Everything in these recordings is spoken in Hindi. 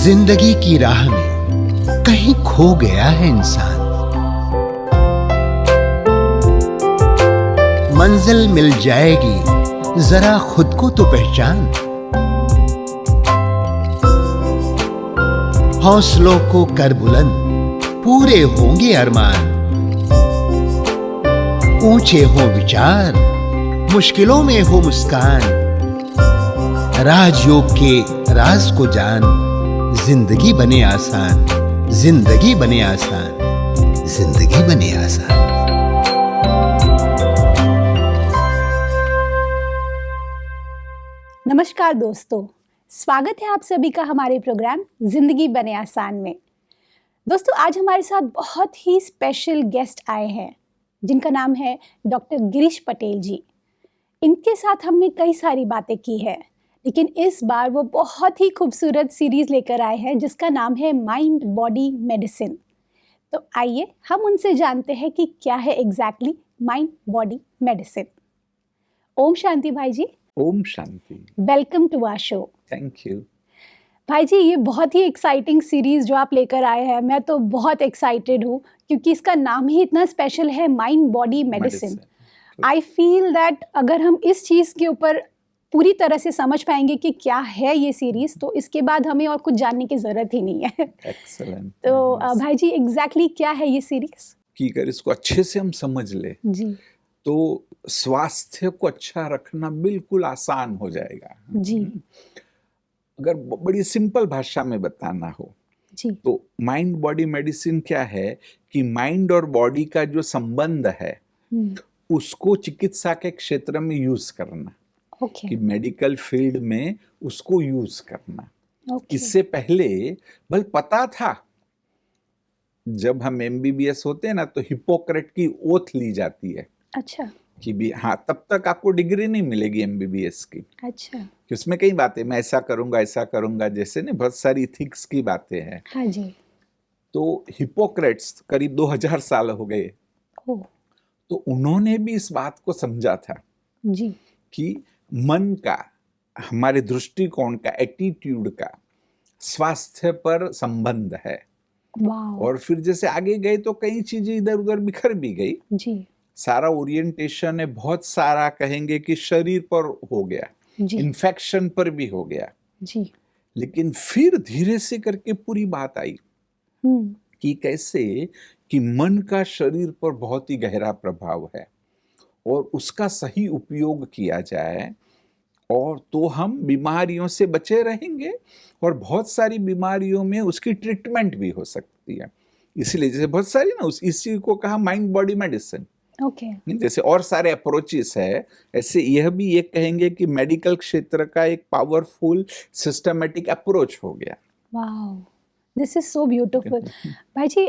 जिंदगी की राह में कहीं खो गया है इंसान। मंजिल मिल जाएगी, जरा खुद को तो पहचान। हौसलों को कर बुलंद, पूरे होंगे अरमान। ऊंचे हो विचार, मुश्किलों में हो मुस्कान। राजयोग के राज को जान, जिंदगी बने आसान, जिंदगी बने आसान, जिंदगी बने आसान। नमस्कार दोस्तों, स्वागत है आप सभी का हमारे प्रोग्राम जिंदगी बने आसान में। दोस्तों, आज हमारे साथ बहुत ही स्पेशल गेस्ट आए हैं जिनका नाम है डॉक्टर गिरीश पटेल जी। इनके साथ हमने कई सारी बातें की है, लेकिन इस बार वो बहुत ही खूबसूरत सीरीज लेकर आए हैं जिसका नाम है माइंड बॉडी मेडिसिन। तो आइए हम उनसे जानते हैं कि क्या है exactly mind body medicine. Om Shanti भाई जी। Om Shanti. Welcome to our show. Thank you भाई जी, ये बहुत ही एक्साइटिंग सीरीज जो आप लेकर आए हैं, मैं तो बहुत एक्साइटेड हूँ क्योंकि इसका नाम ही इतना स्पेशल है, mind body medicine. I feel that अगर हम इस चीज़ के ऊपर पूरी तरह से समझ पाएंगे कि क्या है ये सीरीज, तो इसके बाद हमें और कुछ जानने की ज़रूरत ही नहीं है। एक्सेलेंट। तो भाई जी, एग्जैक्टली क्या है ये सीरीज? कि अगर इसको अच्छे से हम समझ ले जी तो स्वास्थ्य को अच्छा रखना बिल्कुल आसान हो जाएगा जी अगर बड़ी सिंपल भाषा में बताना हो जी तो माइंड बॉडी मेडिसिन क्या है कि माइंड और बॉडी का जो संबंध है उसको चिकित्सा के क्षेत्र में यूज करना। ओके कि मेडिकल फील्ड में उसको यूज करना। ओके इससे पहले बल पता था, जब हम एमबीबीएस होते हैं ना तो हिप्पोक्रेट की ओथ ली जाती है। अच्छा कि भी हाँ, तब तक आपको डिग्री नहीं मिलेगी एमबीबीएस की। अच्छा कि उसमें कई बातें, मैं ऐसा करूंगा, जैसे ना बहुत सारी इथिक्स की बातें हैं। हाँ जी। तो हिप्पोक्रेट्स करीब 2000 साल हो गए, ओ तो उन्होंने भी इस बात को समझा था जी कि मन का, हमारे दृष्टिकोण का, एटीट्यूड का स्वास्थ्य पर संबंध है। वाह। और फिर जैसे आगे गए तो कई चीजें इधर उधर बिखर भी गई। जी सारा ओरिएंटेशन है, बहुत सारा कहेंगे कि शरीर पर हो गया, जी इन्फेक्शन पर भी हो गया। जी लेकिन फिर धीरे से करके पूरी बात आई कि कैसे कि मन का शरीर पर बहुत ही गहरा प्रभाव है और उसका सही उपयोग किया जाए और तो हम बीमारियों से बचे रहेंगे और बहुत सारी बीमारियों में उसकी ट्रीटमेंट भी हो सकती है। इसलिए जैसे बहुत सारी ना इसी को कहा माइंड बॉडी मेडिसिन। ओके जैसे और सारे अप्रोचेस है, ऐसे यह भी ये कहेंगे कि मेडिकल क्षेत्र का एक पावरफुल सिस्टमेटिक अप्रोच हो गया। वाह, दिस इज सो ब्यूटीफुल। भाई जी,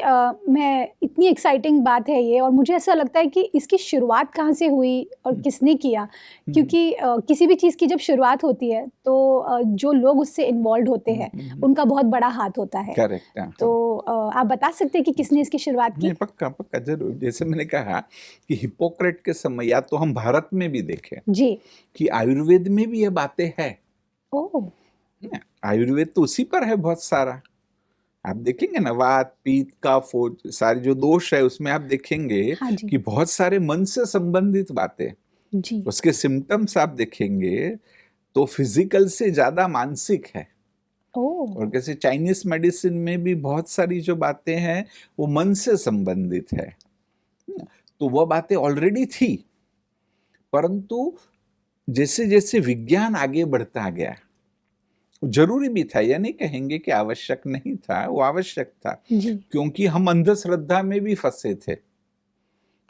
मैं इतनी एक्साइटिंग बात है ये, और मुझे ऐसा लगता है कि इसकी शुरुआत कहाँ से हुई और किसने किया, क्योंकि किसी भी चीज़ की जब शुरुआत होती है तो जो लोग उससे इन्वॉल्व होते हैं उनका बहुत बड़ा हाथ होता है। करेक्ट। तो आप बता सकते हैं कि किसने इसकी शुरुआत की? नहीं, पक्का पक्का जरूर। जैसे मैंने कहा कि हिप्पोक्रेट के समय, या तो हम भारत में भी देखें जी। कि आयुर्वेद में भी ये बातें हैं। ओह आयुर्वेद तो उसी पर है बहुत सारा। आप देखेंगे ना, वात पित्त कफ सारे जो दोष है उसमें आप देखेंगे हाँ जी। कि बहुत सारे मन से संबंधित बातें, जी उसके सिम्टम्स आप देखेंगे तो फिजिकल से ज्यादा मानसिक है। ओह और कैसे चाइनीज मेडिसिन में भी बहुत सारी जो बातें हैं वो मन से संबंधित है। तो वह बातें ऑलरेडी थी, परंतु जैसे जैसे विज्ञान आगे बढ़ता गया, जरूरी भी था, यह नहीं कहेंगे कि आवश्यक नहीं था, वो आवश्यक था। जी क्योंकि हम अंधश्रद्धा में भी फंसे थे,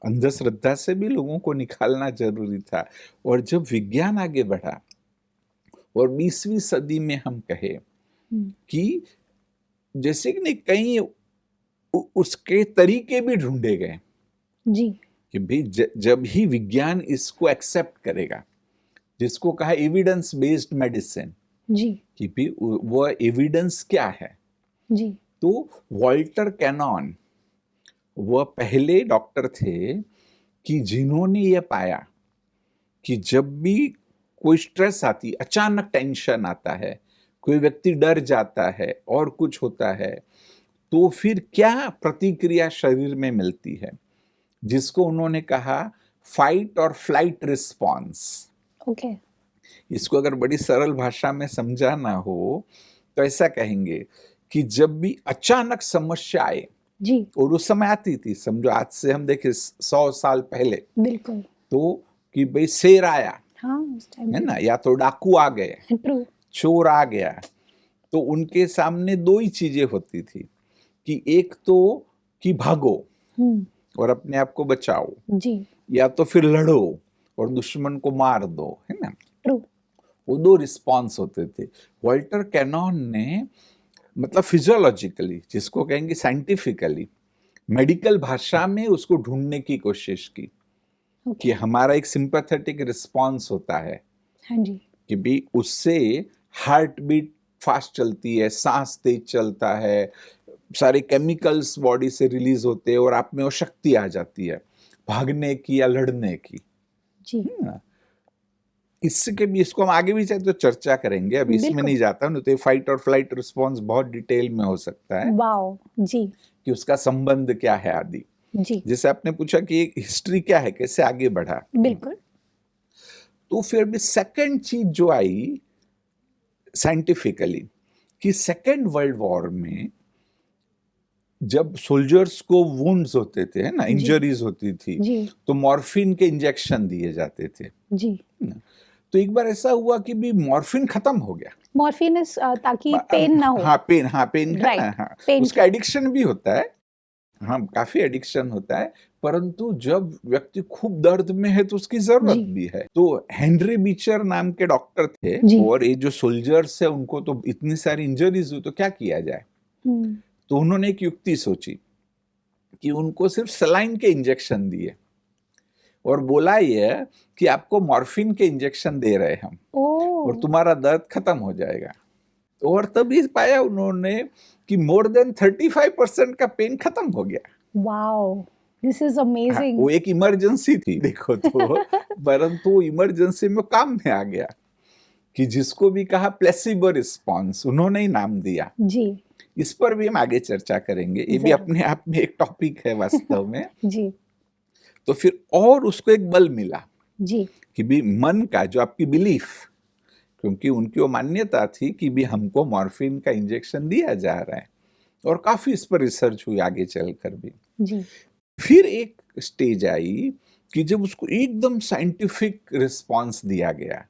अंधश्रद्धा से भी लोगों को निकालना जरूरी था। और जब विज्ञान आगे बढ़ा और 20वीं सदी में हम कहे कि जैसे कि नहीं, कई उसके तरीके भी ढूंढे गए जी कि भाई जब ही विज्ञान इसको एक्सेप्ट करेगा, जिसको कहा एविडेंस बेस्ड मेडिसिन, जी कि भी वो एविडेंस क्या है। जी तो वॉल्टर कैनॉन वह पहले डॉक्टर थे कि जिन्होंने ये पाया कि जब भी कोई स्ट्रेस आती, अचानक टेंशन आता है, कोई व्यक्ति डर जाता है और कुछ होता है, तो फिर क्या प्रतिक्रिया शरीर में मिलती है, जिसको उन्होंने कहा फाइट और फ्लाइट रिस्पॉन्स। ओके। इसको अगर बड़ी सरल भाषा में समझाना हो तो ऐसा कहेंगे कि जब भी अचानक समस्या आए, जी। और उस समय आती थी, समझो आज से हम देखे 100 साल पहले, बिल्कुल। तो कि भाई शेर आया, हाँ, उस टाइम है ना, या तो डाकू आ गए, ट्रू। चोर आ गया, तो उनके सामने दो ही चीजें होती थी कि एक तो कि भागो और अपने आप को बचाओ, जी। या तो फिर लड़ो और दुश्मन को मार दो, है ना। ट्रू। वो दो रिस्पॉन्स होते थे। वॉल्टर कैनॉन ने मतलब फिजियोलॉजिकली, जिसको कहेंगे साइंटिफिकली, मेडिकल भाषा में उसको ढूंढने की कोशिश की कि हमारा एक सिंपैथेटिक रिस्पॉन्स होता है, हाँ जी, कि भी उससे हार्ट बीट फास्ट चलती है, सांस तेज चलता है, सारे केमिकल्स बॉडी से रिलीज होते हैं और आप में वो शक्ति आ जाती है भागने की या लड़ने की। जी। इसके भी, इसको हम आगे भी चाहे तो चर्चा करेंगे, अब इसमें नहीं जाता हूं, तो फाइट और फ्लाइट रिस्पॉन्स बहुत डिटेल में हो सकता है। वाओ जी। कि उसका संबंध क्या है आदि। जी। जैसे आपने पूछा कि हिस्ट्री क्या है, कैसे आगे बढ़ा, बिल्कुल। तो फिर भी सेकंड चीज जो आई साइंटिफिकली, कि सेकंड वर्ल्ड वॉर में जब सोल्जर्स को वुंड्स होते थे, है ना, इंजरीज होती थी, जी। तो मॉर्फिन के इंजेक्शन दिए जाते थे। जी। तो एक बार ऐसा हुआ कि भी मॉर्फिन खत्म हो गया। मॉर्फिन ताकि पेन ना हो। हाँ पेन का, Right, हाँ pain उसका एडिक्शन भी होता है, हाँ काफी एडिक्शन होता है, परंतु जब व्यक्ति खूब दर्द में है तो उसकी जरूरत भी है। तो हेनरी बीचर नाम के डॉक्टर थे, और ये जो सोल्जर्स है उनको तो इतनी सारी इंजरीज हुई, तो क्या किया जाए। तो उन्होंने एक युक्ति सोची कि उनको सिर्फ सलाइन के इंजेक्शन दिए और बोला ये कि आपको मॉर्फिन के इंजेक्शन दे रहे हम, और तुम्हारा दर्द खत्म हो जाएगा। और तभी पाया उन्होंने कि मोर देन 35% का पेन खत्म हो गया। Wow, this is amazing. वो एक इमरजेंसी थी देखो तो, परंतु इमरजेंसी में काम में आ गया, कि जिसको भी कहा प्लेसिबो रिस्पॉन्स, उन्होंने ही नाम दिया जी। इस पर भी हम आगे चर्चा करेंगे, ये भी अपने आप में एक टॉपिक है वास्तव में जी। तो फिर और उसको एक बल मिला जी, कि भी मन का जो आपकी बिलीफ, क्योंकि उनकी वो मान्यता थी कि भी हमको मॉर्फिन का इंजेक्शन दिया जा रहा है, और काफी इस पर रिसर्च हुई आगे चलकर भी जी। फिर एक स्टेज आई कि जब उसको एकदम साइंटिफिक रिस्पांस दिया गया,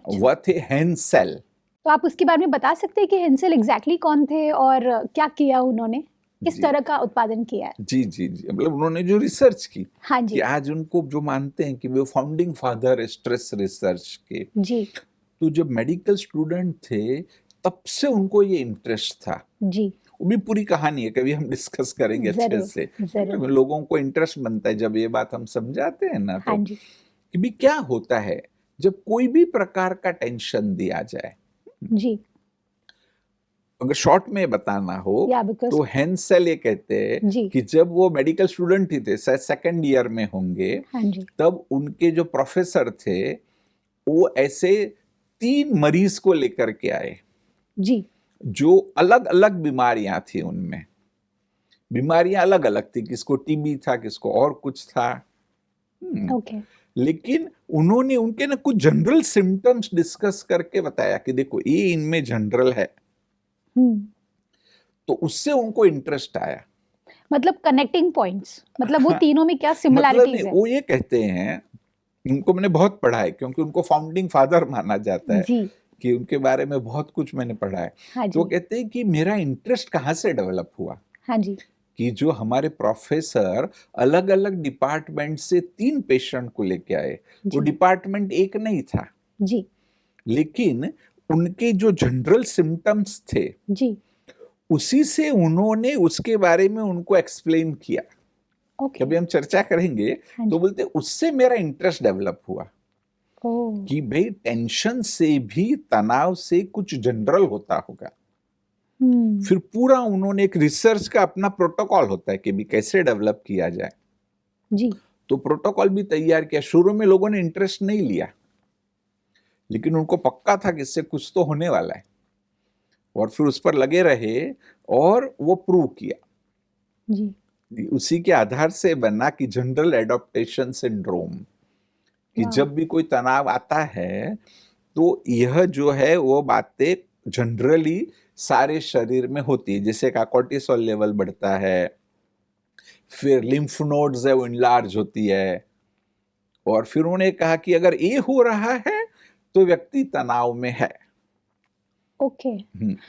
वह थे हेंसेल। तो आप उसके बारे में बता सकते हैं कि हेंसेल एग्जैक्टली कौन थे और क्या किया उन्होंने, किस तरह का उत्पादन किया है? जी जी जी, मतलब उन्होंने जो रिसर्च की, हाँ जी, कि आज उनको जो मानते हैं कि वो फाउंडिंग फादर स्ट्रेस रिसर्च के जी। तो जब मेडिकल स्टूडेंट थे तब से उनको ये इंटरेस्ट था जी। वो भी पूरी कहानी है, कभी हम डिस्कस करेंगे अच्छे से। लोगों को इंटरेस्ट बनता है जब ये बात हम समझाते हैं ना, तो कि भी क्या होता है जब कोई भी प्रकार का टेंशन दिया जाए जी। अगर शॉर्ट में बताना हो तो हेंसेल ये कहते हैं कि जब वो मेडिकल स्टूडेंट ही थे, शायद सेकंड ईयर में होंगे, तब उनके जो प्रोफेसर थे वो ऐसे 3 मरीज को लेकर के आए जी, जो अलग अलग बीमारियां थी, उनमें बीमारियां अलग अलग थी, किसको टीबी था, किसको और कुछ था लेकिन उन्होंने उनके ना कुछ जनरल सिम्टम्स डिस्कस करके बताया कि देखो ये इनमें जनरल है, तो उससे उनको इंटरेस्ट आया। मतलब कनेक्टिंग पॉइंट्स, मतलब वो तीनों में क्या सिमिलैरिटीज है? वो ये कहते हैं, उनको मैंने बहुत पढ़ा है क्योंकि उनको फाउंडिंग फादर माना जाता है जी। कि उनके बारे में बहुत कुछ मैंने पढ़ा है। हाँ तो कहते हैं कि मेरा इंटरेस्ट कहाँ से डेवलप हुआ, हाँ जी, कि जो हमारे प्रोफेसर अलग अलग डिपार्टमेंट से 3 पेशेंट को लेके आए, वो डिपार्टमेंट एक नहीं था जी, लेकिन उनके जो जनरल सिम्टम्स थे जी, उसी से उन्होंने उसके बारे में उनको एक्सप्लेन किया। कभी हम चर्चा करेंगे तो बोलते उससे मेरा इंटरेस्ट डेवलप हुआ कि भाई टेंशन से भी, तनाव से कुछ जनरल होता होगा। फिर पूरा उन्होंने एक रिसर्च का अपना प्रोटोकॉल होता है कि भी कैसे डेवलप किया जाए जी, तो प्रोटोकॉल भी तैयार किया। शुरू में लोगों ने इंटरेस्ट नहीं लिया, लेकिन उनको पक्का था कि इससे कुछ तो होने वाला है और फिर उस पर लगे रहे और वो प्रूव किया। जी। उसी के आधार से बना कि जनरल एडॉप्टेशन सिंड्रोम, कि वाह। जब भी कोई तनाव आता है तो यह जो है वो बातें जनरली सारे शरीर में होती है। जैसे का कोर्टिसोल लेवल बढ़ता है, फिर लिम्फ नोड्स है वो इनलार्ज होती है, और फिर उन्होंने कहा कि अगर ये हो रहा है तो व्यक्ति तनाव में है। ओके।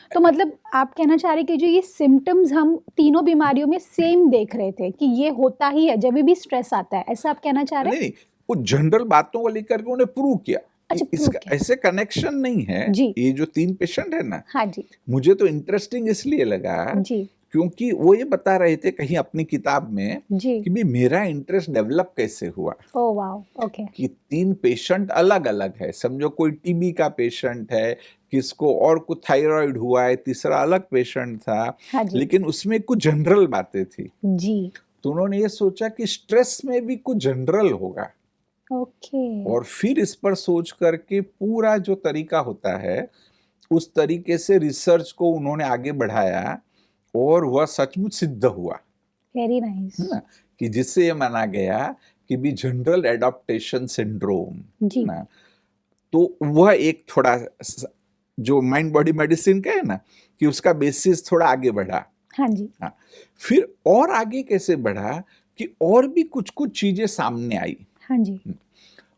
तो मतलब आप कहना चाह रहे कि जो ये सिम्टम्स हम तीनों बीमारियों में सेम देख रहे थे कि ये होता ही है जब भी स्ट्रेस आता है, ऐसा आप कहना चाह रहे हैं? नहीं, वो जनरल बातों को लेकर के उन्होंने प्रूव किया। अच्छा, prove इसका किया। ऐसे कनेक्शन नहीं है। जी। ये जो 3 पेशेंट है ना, हाँ जी। मुझे तो इंटरेस्टिंग इसलिए लगा जी। क्योंकि वो ये बता रहे थे कहीं अपनी किताब में जी। कि भी मेरा इंटरेस्ट डेवलप कैसे हुआ। Oh wow, okay. कि 3 पेशेंट अलग अलग है। समझो कोई टीबी का पेशेंट है, किसको और कुछ थायराइड हुआ है, तीसरा अलग पेशेंट था। हाँ जी। लेकिन उसमें कुछ जनरल बातें थी। जी। तो उन्होंने ये सोचा कि स्ट्रेस में भी कुछ जनरल होगा, ओके। और फिर इस पर सोच करके पूरा जो तरीका होता है उस तरीके से रिसर्च को उन्होंने आगे बढ़ाया, और वह सचमुच सिद्ध हुआ, वेरी नाइस। है ना, कि जिससे ये माना गया कि भी जनरल एडॉप्टेशन सिंड्रोम, जी। ना, तो वह एक थोड़ा जो माइंड बॉडी मेडिसिन का है ना, कि उसका बेसिस थोड़ा आगे बढ़ा। हाँ जी। हाँ, फिर और आगे कैसे बढ़ा कि और भी कुछ कुछ चीजें सामने आई। हाँ जी।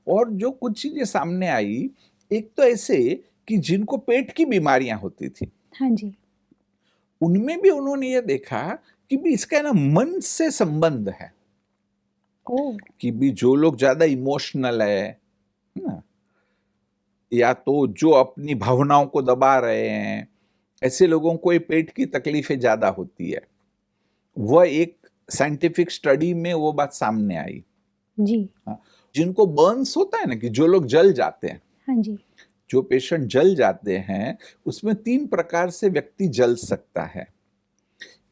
और जो कुछ चीजें सामने आई, एक तो ऐसे कि जिनको पेट की बीमारियां होती थी, हाँ जी। उनमें भी उन्होंने ये देखा कि भी इसका ना मन से संबंध है। ओह। कि भी जो लोग ज्यादा इमोशनल है ना, या तो जो अपनी भावनाओं को दबा रहे हैं, ऐसे लोगों को ये पेट की तकलीफें ज्यादा होती है। वह एक साइंटिफिक स्टडी में वो बात सामने आई। जी। हाँ, जिनको बर्न्स होता है ना, कि जो लोग जल जाते हैं, हाँ जी। जो पेशेंट जल जाते हैं, उसमें 3 प्रकार से व्यक्ति जल सकता है।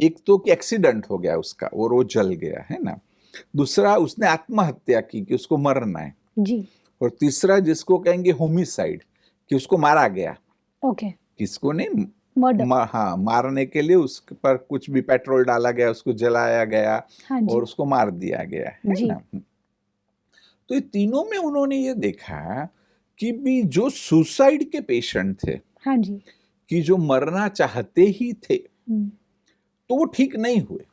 एक तो कि एक्सीडेंट हो गया उसका और वो जल गया, है ना। दूसरा, उसने आत्महत्या की कि उसको मरना है। जी। और तीसरा, जिसको कहेंगे होमिसाइड, कि उसको मारा गया। ओके। किसको नहीं, मर्डर। हाँ, मारने के लिए उस पर कुछ भी पेट्रोल डाला गया, उसको जलाया गया, हाँ जी। और उसको मार दिया गया, है जी। ना। तो ये तीनों में उन्होंने ये देखा कि भी जो सुसाइड के पेशेंट थे, हाँ जी। कि जो मरना चाहते ही थे, हम्म। तो वो ठीक नहीं हुए।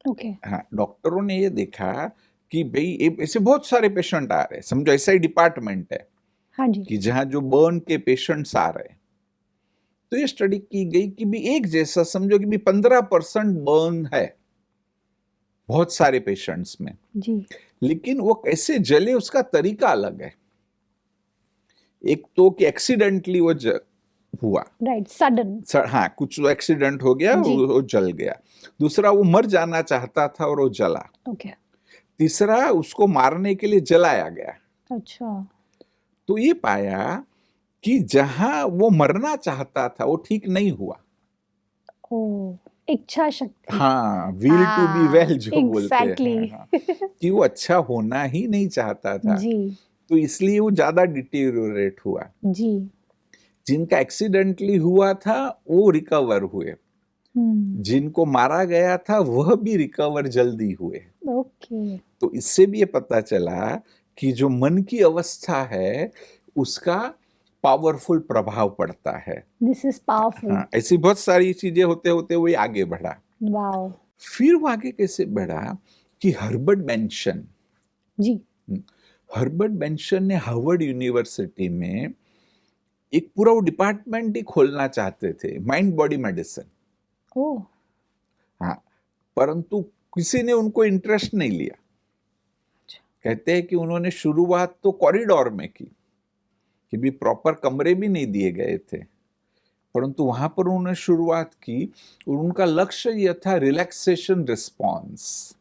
ओके। हाँ, डॉक्टरों ने ये देखा कि भाई ऐसे बहुत सारे पेशेंट आ रहे हैं, समझो ऐसा ही डिपार्टमेंट है हाँ जी। कि जहां जो बर्न के पेशेंट्स आ रहे हैं। तो ये स्टडी की गई कि भी एक जैसा, समझो कि भी 15% बर्न है बहुत सारे पेशेंट्स में, जी। लेकिन वो कैसे जले उसका तरीका अलग है। एक तो कि एक्सीडेंटली वो हुआ, राइट, सडन। हाँ, कुछ एक्सीडेंट हो गया, जी। वो जल गया। दूसरा, वो मर जाना चाहता था और वो जला। ओके। तीसरा, उसको मारने के लिए जलाया गया। अच्छा। तो ये पाया कि जहां वो मरना चाहता था वो ठीक नहीं हुआ। ओह, इच्छा शक्ति। हाँ, विल टू बी वेल जो बोलते हैं, एग्जैक्टली। हाँ, कि वो अच्छा होना ही नहीं चाहता था। जी। तो इसलिए वो ज्यादा डिटेरियोरेट हुआ। जी। जिनका एक्सीडेंटली हुआ था वो रिकवर हुए, जिनको मारा गया था वह भी रिकवर जल्दी हुए। ओके। तो इससे भी ये पता चला कि जो मन की अवस्था है उसका पावरफुल प्रभाव पड़ता है। This is powerful. हाँ, ऐसी बहुत सारी चीजें होते होते वो आगे बढ़ा। वाओ। फिर वो आगे कैसे बढ़ा कि हर्बर्ट बेंसन, जी। हर्बर्ट बेंसन ने हार्वर्ड यूनिवर्सिटी में एक पूरा वो डिपार्टमेंट ही खोलना चाहते थे, माइंड बॉडी मेडिसिन। ओह। हाँ, परंतु किसी ने उनको इंटरेस्ट नहीं लिया। कहते हैं कि उन्होंने शुरुआत तो कॉरिडोर में की, कि भी प्रॉपर कमरे भी नहीं दिए गए थे, परंतु वहां पर उन्होंने शुरुआत की और उनका लक्ष्य यह था relaxation response.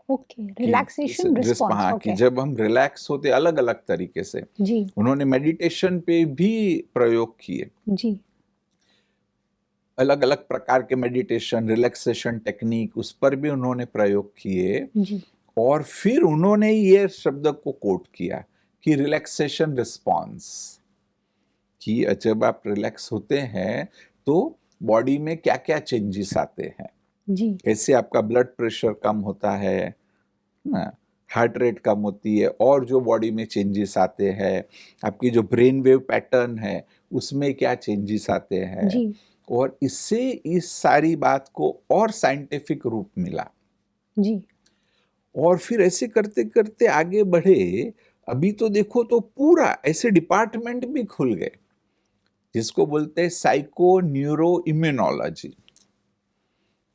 Okay, relaxation response. हाँ, ओके। कि जब हम रिलैक्स होते अलग अलग तरीके से। जी। उन्होंने मेडिटेशन पे भी प्रयोग किए, जी। अलग अलग प्रकार के मेडिटेशन, रिलैक्सेशन टेक्निक, उस पर भी उन्होंने प्रयोग किए। जी। और फिर उन्होंने ये शब्द को कोट किया कि रिलैक्सेशन रिस्पॉन्स, कि जब आप रिलैक्स होते हैं तो बॉडी में क्या क्या चेंजेस आते हैं। जी। कैसे आपका ब्लड प्रेशर कम होता है ना, हार्ट रेट कम होती है, और जो बॉडी में चेंजेस आते हैं, आपकी जो ब्रेन वेव पैटर्न है उसमें क्या चेंजेस आते हैं। जी। और इससे इस सारी बात को और साइंटिफिक रूप मिला। जी। और फिर ऐसे करते करते आगे बढ़े, अभी तो देखो तो पूरा ऐसे डिपार्टमेंट भी खुल गए जिसको बोलते हैं साइको न्यूरो इम्यूनोलॉजी,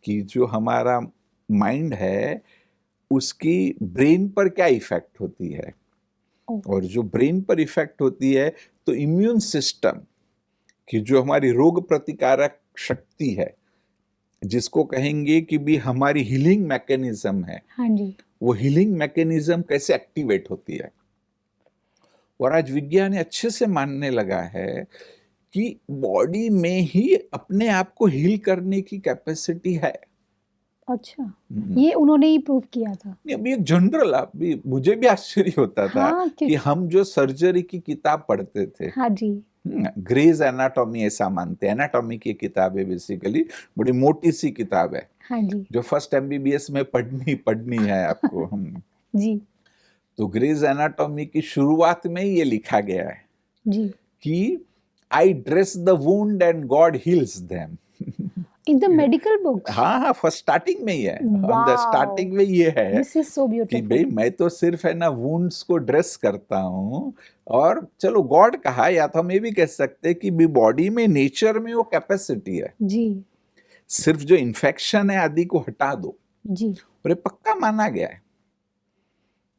कि जो हमारा माइंड है उसकी ब्रेन पर क्या इफेक्ट होती है, और जो ब्रेन पर इफेक्ट होती है तो इम्यून सिस्टम की जो हमारी रोग प्रतिकारक शक्ति है, जिसको कहेंगे कि भी हमारी हीलिंग मैकेनिज्म है, हाँ जी। वो हीलिंग मैकेनिज्म कैसे एक्टिवेट होती है। और आज विज्ञान अच्छे से मानने लगा है कि बॉडी में ही अपने आप को हील करने की कैपेसिटी है। अच्छा, ये उन्होंने ही प्रूव किया था। नहीं, अभी एक जनरल, अभी मुझे भी आश्चर्य होता था हाँ, कि हम जो सर्जरी की किताब पढ़ते थे, हाँ जी, ग्रेज एनाटॉमी ऐसा मानते हैं, एनाटॉमी की किताब है, बेसिकली बड़ी मोटी सी किताब है, हाँ जी, जो फर्स्ट एमबीबीएस में पढ़नी है आपको। जी, तो ग्रेज एनाटॉमी की शुरुआत में ही ये लिखा गया है जी। कि आई dress the wound and God heels them. In the medical books. हाँ हाँ, फर्स्ट स्टार्टिंग में ही है, ऑन द स्टार्टिंग में ये है दिस इज सो कि ब्यूटीफुल। भाई मैं तो सिर्फ है ना वुंड्स को ड्रेस करता हूँ, और चलो गॉड कहा, या तो हम ये भी कह सकते हैं कि बॉडी में नेचर में वो कैपेसिटी है, जी, सिर्फ जो इन्फेक्शन है आदि को हटा दो। जी, और ये पक्का माना गया है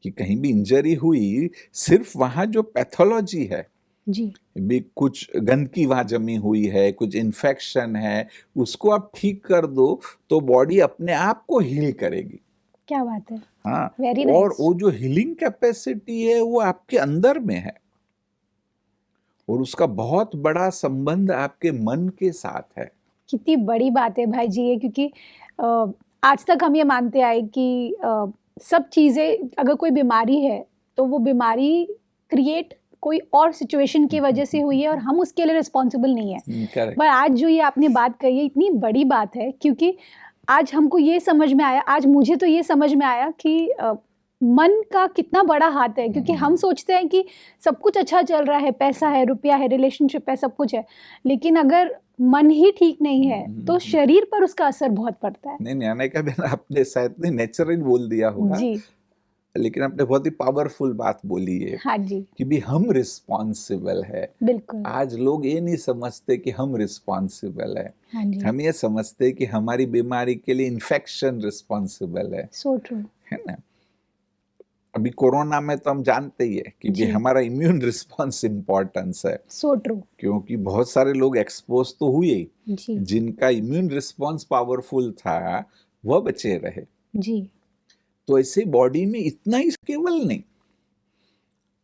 कि कहीं भी इंजरी हुई, सिर्फ वहां जो पैथोलॉजी है, जी, भी कुछ गंदगी वहां जमी हुई है, कुछ इन्फेक्शन है, उसको आप ठीक कर दो तो बॉडी अपने आप को हील करेगी। क्या बात है। हाँ, Very और nice. वो जो हीलिंग कैपेसिटी है वो आपके अंदर में है, और उसका बहुत बड़ा संबंध आपके मन के साथ है। कितनी बड़ी बात है भाई जी ये, क्योंकि आज तक हम ये मानते आए कि सब चीज़ें, अगर कोई बीमारी है तो वो बीमारी क्रिएट कोई और सिचुएशन की वजह से हुई है और हम उसके लिए रिस्पॉन्सिबल नहीं है। करेक्ट। पर आज जो ये आपने बात कही है इतनी बड़ी बात है, क्योंकि आज हमको ये समझ में आया, आज मुझे तो ये समझ में आया कि मन का कितना बड़ा हाथ है। क्योंकि हम सोचते हैं कि सब कुछ अच्छा चल रहा है, पैसा है, रुपया है, रिलेशनशिप है, सब कुछ है, लेकिन अगर मन ही ठीक नहीं है तो शरीर पर उसका असर बहुत पड़ता है। नहीं, आने का बिना आपने शायद नेचुरल बोल दिया होगा, जी, लेकिन आपने बहुत ही पावरफुल बात बोली है हाँ जी, कि भी हम रिस्पॉन्सिबल है। बिल्कुल, आज लोग ये नहीं समझते कि हम रिस्पॉन्सिबल है, हाँ जी, हम ये समझते कि हमारी बीमारी के लिए इन्फेक्शन रिस्पॉन्सिबल है सो ट्रू, ना। अभी कोरोना में तो हम जानते ही है कि जी। भी हमारा इम्यून रिस्पॉन्स इम्पोर्टेंस है, सो ट्रू, क्योंकि बहुत सारे लोग एक्सपोज तो हुए ही, जी, जिनका इम्यून रिस्पॉन्स पावरफुल था वह बचे रहे। जी, तो ऐसे बॉडी में इतना ही केवल नहीं,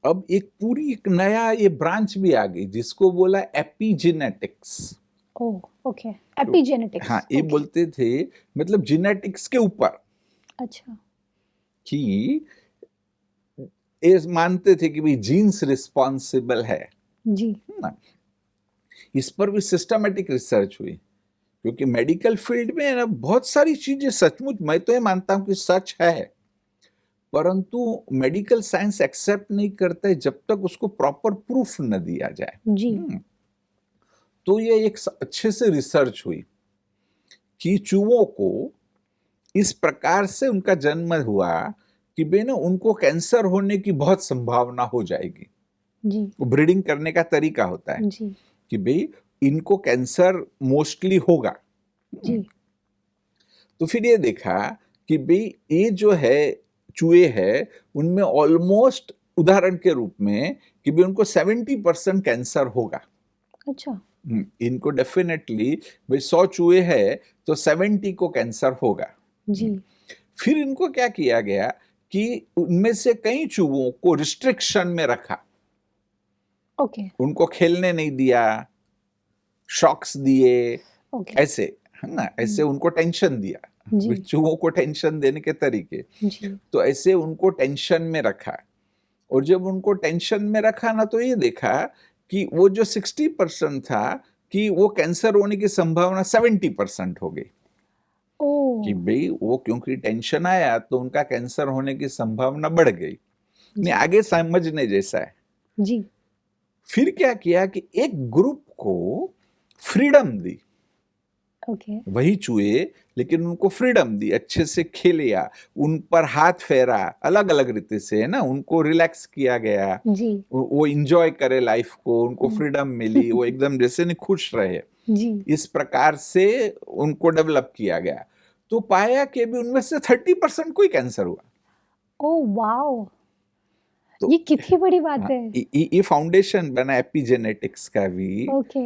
अब एक नया ये ब्रांच भी आ गई जिसको बोला एपिजेनेटिक्स। ओह, ओके, एपिजेनेटिक्स। हाँ, ये बोलते थे, मतलब जेनेटिक्स के ऊपर, अच्छा, कि ये मानते थे कि भाई जीन्स रिस्पॉन्सिबल है जी, ना। इस पर भी सिस्टमेटिक रिसर्च हुई, क्योंकि मेडिकल फील्ड में ना बहुत सारी चीजें सचमुच मैं तो ये मानता हूं कि सच है, परंतु मेडिकल साइंस एक्सेप्ट नहीं करता है जब तक उसको प्रॉपर प्रूफ न दिया जाए। जी, तो ये एक अच्छे से रिसर्च हुई कि चूहों को इस प्रकार से उनका जन्म हुआ कि बेना उनको कैंसर होने की बहुत संभावना हो जाएगी। जी, वो ब्रीडिंग करने का तरीका होता है जी, कि भाई इनको कैंसर मोस्टली होगा। जी, तो फिर ये देखा कि भाई ये जो है चूहे है, उनमें ऑलमोस्ट उदाहरण के रूप में कि भाई उनको 70% कैंसर होगा। अच्छा, इनको डेफिनेटली भाई 100 चूहे है तो 70 को कैंसर होगा। जी, फिर इनको क्या किया गया कि उनमें से कई चूहों को रिस्ट्रिक्शन में रखा, ओके, उनको खेलने नहीं दिया, शॉक्स दिए, ओके, ऐसे है ना, ऐसे उनको टेंशन दिया, जी, चूहों को टेंशन देने के तरीके। जी, तो ऐसे उनको टेंशन में रखा, और जब उनको टेंशन में रखा ना तो ये देखा कि वो जो 60% था कि वो कैंसर होने की संभावना 70% हो गई। कि भाई वो क्योंकि टेंशन आया तो उनका कैंसर होने की संभावना बढ़ गई। नहीं, आगे समझने जैसा है जी। फिर क्या किया कि एक ग्रुप को फ्रीडम दी, ओके। वही चूहे लेकिन उनको फ्रीडम दी, अच्छे से खेलिया, उन पर हाथ फेरा, अलग अलग रीति से, है ना, उनको रिलैक्स किया गया जी। वो इंजॉय करे लाइफ को, उनको फ्रीडम मिली, वो एकदम जैसे नहीं खुश रहे जी। इस प्रकार से उनको डेवलप किया गया। तो पाया कि भी उनमें से 30% को ही कैंसर हुआ। ओह वाओ, तो ये कितनी बड़ी बात है। ये फाउंडेशन बना एपिजेनेटिक्स का भी ओके।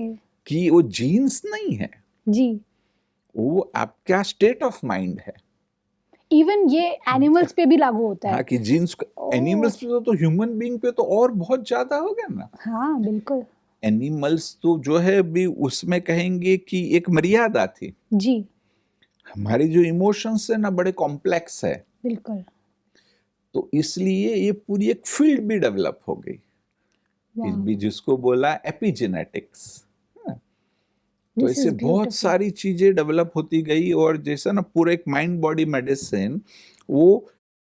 कि वो जीन्स नहीं है, जी। वो आपका स्टेट ऑफ माइंड है। इवन ये एनिमल्स पे भी लागू होता है। हाँ, कि जीन्स एनिमल्स पे तो ह्यूमन बीइंग पे तो और बहुत ज्यादा हो गया ना। हाँ बिल्कुल। एनिमल्स तो जो है भी उसमें कहेंगे कि एक मर्यादा थी। जी हमारी जो इमोशंस है ना बड़े कॉम्प्लेक्स है, बिल्कुल। तो इसलिए ये पूरी एक फील्ड भी डेवलप हो गई, इस भी जिसको बोला एपिजेनेटिक्स। तो ऐसे बहुत सारी चीजें डेवलप होती गई और जैसा ना पूरा एक माइंड बॉडी मेडिसिन वो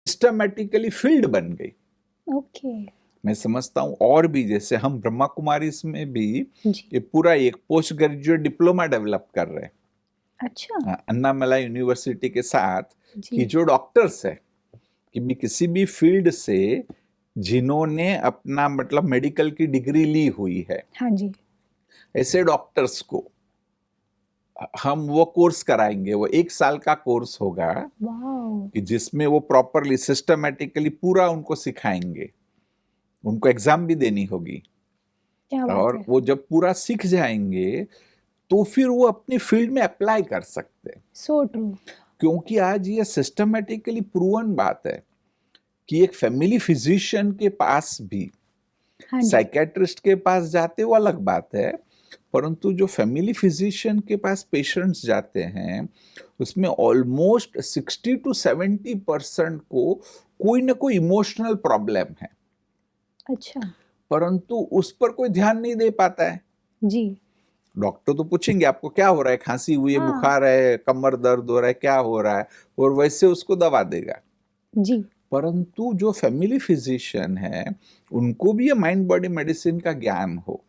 सिस्टमैटिकली फील्ड बन गई। ओके। मैं समझता हूँ और भी जैसे हम ब्रह्मा कुमारी में भी ये पूरा एक पोस्ट ग्रेजुएट डिप्लोमा डेवलप कर रहे हैं। अच्छा। अन्नामला यूनिवर्सिटी के साथ कि जो डॉक्टर्स है कि भी किसी भी फील्ड से जिन्होंने अपना मतलब मेडिकल की डिग्री ली हुई है, हाँ जी, ऐसे डॉक्टर्स को हम वो कोर्स कराएंगे। वो 1 साल का कोर्स होगा कि जिसमें वो प्रॉपरली सिस्टमैटिकली पूरा उनको सिखाएंगे, उनको एग्जाम भी देनी होगी। और वो जब पूरा सीख जाएंगे तो फिर वो अपनी फील्ड में अप्लाई कर सकते हैं। So true. क्योंकि आज ये सिस्टमैटिकली प्रूवन बात है कि एक फैमिली फिजिशियन के पास भी, साइकेट्रिस्ट के पास जाते वो अलग बात है, परंतु जो फैमिली फिजिशियन के पास पेशेंट्स जाते हैं उसमें ऑलमोस्ट 60 to 70% को कोई ना कोई इमोशनल प्रॉब्लम है। अच्छा। परंतु उस पर कोई ध्यान नहीं दे पाता है। जी। डॉक्टर तो पूछेंगे आपको क्या हो रहा है, खांसी हुई है, बुखार है, कमर दर्द हो रहा है, क्या हो रहा है, और वैसे उसको दवा देगा। जी। परंतु जो फैमिली फिजिशियन है उनको भी ये माइंड बॉडी मेडिसिन का ज्ञान हो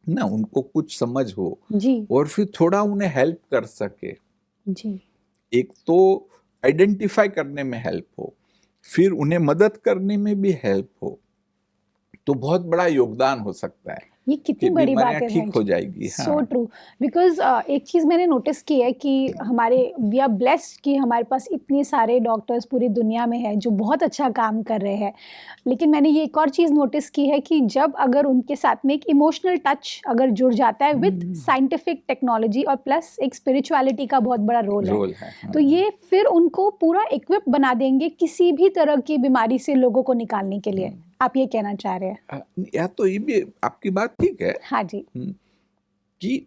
ना, उनको कुछ समझ हो जी। और फिर थोड़ा उन्हें हेल्प कर सके। जी। एक तो आइडेंटिफाई करने में हेल्प हो, फिर उन्हें मदद करने में भी हेल्प हो, तो बहुत बड़ा योगदान हो सकता है। ये कितनी बड़ी बात है, ठीक हो जाएगी। So true. बिकॉज एक चीज़ मैंने नोटिस की है कि हमारे वी आर ब्लेस्ड कि हमारे पास इतने सारे डॉक्टर्स पूरी दुनिया में हैं जो बहुत अच्छा काम कर रहे हैं, लेकिन मैंने ये एक और चीज़ नोटिस की है कि जब अगर उनके साथ में एक इमोशनल टच अगर जुड़ जाता है विद साइंटिफिक टेक्नोलॉजी और प्लस एक स्पिरिचुअलिटी का बहुत बड़ा रोल है, तो ये फिर उनको पूरा इक्विप बना देंगे किसी भी तरह की बीमारी से लोगों को निकालने के लिए। आप ये कहना चाह रहे हैं? या तो ये भी आपकी बात ठीक है। हाँ जी। कि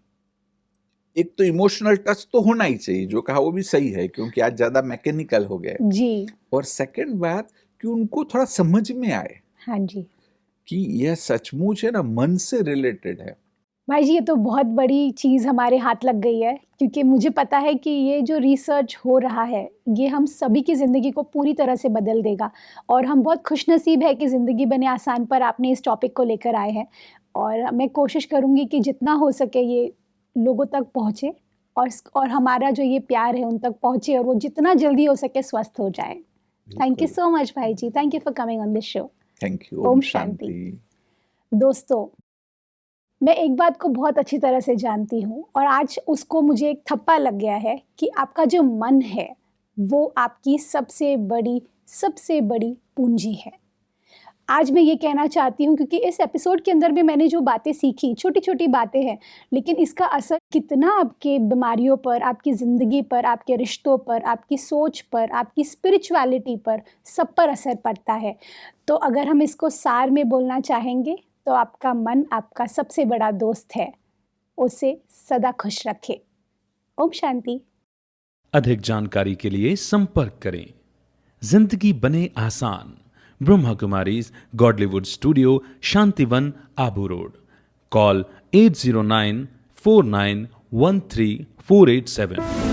एक तो इमोशनल टच तो होना ही चाहिए, जो कहा वो भी सही है, क्योंकि आज ज्यादा मैकेनिकल हो गया जी। और सेकंड बात कि उनको थोड़ा समझ में आए हाँ जी कि यह सचमुच है ना मन से रिलेटेड है। भाई जी, ये तो बहुत बड़ी चीज़ हमारे हाथ लग गई है, क्योंकि मुझे पता है कि ये जो रिसर्च हो रहा है ये हम सभी की ज़िंदगी को पूरी तरह से बदल देगा, और हम बहुत खुशनसीब है कि ज़िंदगी बने आसान पर आपने इस टॉपिक को लेकर आए हैं, और मैं कोशिश करूँगी कि जितना हो सके ये लोगों तक पहुँचे और हमारा जो ये प्यार है उन तक पहुँचे और वो जितना जल्दी हो सके स्वस्थ हो जाए। थैंक यू सो मच भाई जी, thank you for coming on this show. Thank you. Om Shanti. दोस्तों, मैं एक बात को बहुत अच्छी तरह से जानती हूँ और आज उसको मुझे एक थप्पा लग गया है कि आपका जो मन है वो आपकी सबसे बड़ी पूंजी है। आज मैं ये कहना चाहती हूँ क्योंकि इस एपिसोड के अंदर भी मैंने जो बातें सीखी, छोटी छोटी बातें हैं, लेकिन इसका असर कितना आपके बीमारियों पर, आपकी ज़िंदगी पर, आपके रिश्तों पर, आपकी सोच पर, आपकी स्पिरिचुअलिटी पर, सब पर असर पड़ता है। तो अगर हम इसको सार में बोलना चाहेंगे तो आपका मन आपका सबसे बड़ा दोस्त है, उसे सदा खुश रखें। ओम शांति। अधिक जानकारी के लिए संपर्क करें। जिंदगी बने आसान, Brahma Kumaris, Godlywood studio, Shantivan, Abu road. Call 809 4913 487.